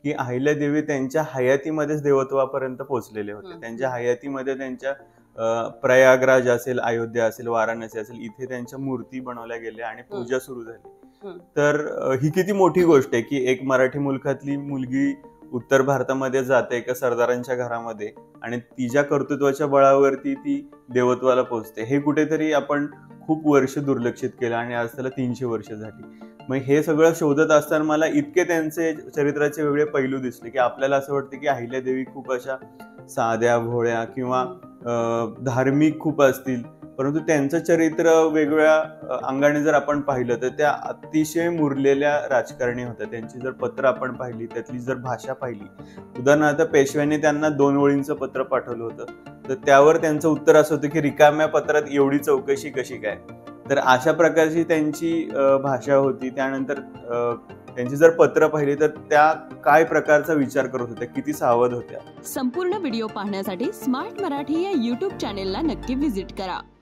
की अहिल्यादेवी त्यांच्या हयातीमध्येच देवत्वापर्यंत पोहोचलेले होते। त्यांच्या हयातीमध्ये त्यांच्या प्रयागराज असेल, अयोध्या असेल, वाराणसी असेल, इथे त्यांच्या मूर्ती बनवल्या गेल्या आणि पूजा सुरू झाली। तर ही किती मोठी गोष्ट आहे की एक मराठी मुलखातली मुलगी उत्तर भारतामध्ये जाते एका सरदारांच्या घरामध्ये आणि तिच्या कर्तृत्वाच्या बळावरती ती देवत्वाला पोहोचते। हे कुठेतरी आपण खूप वर्ष दुर्लक्षित केलं आणि आज त्याला 300 वर्ष झाली। मग हे सगळं शोधत असताना मला इतके त्यांचे चरित्राचे वेगळे पैलू दिसले की आपल्याला असं वाटतं की अहिल्यादेवी खूप अशा साध्या भोळ्या किंवा धार्मिक खूप असतील, परंतु त्यांचं चरित्र वेगळ्या अंगाने जर आपण पाहिलं तर त्या अतिशय मुरलेल्या राजकारणी होत्या। त्यांची जर पत्र आपण पाहिली, त्यातली जर भाषा पाहिली, उदाहरणार्थ पेशव्याने त्यांना 2 ओळींचं पत्र पाठवलं होतं, तर त्यावर त्यांचं उत्तर असं होतं की रिकाम्या पत्रात एवढी चौकशी कशी काय। तर अशा प्रकारची त्यांची भाषा होती। त्यानंतर त्यांची जर पत्र पाहिली तर त्या काय प्रकारचा विचार करत होत्या, किती सावध होत्या। संपूर्ण व्हिडिओ पाहण्यासाठी स्मार्ट मराठी या YouTube चॅनेलला नक्की व्हिजिट करा।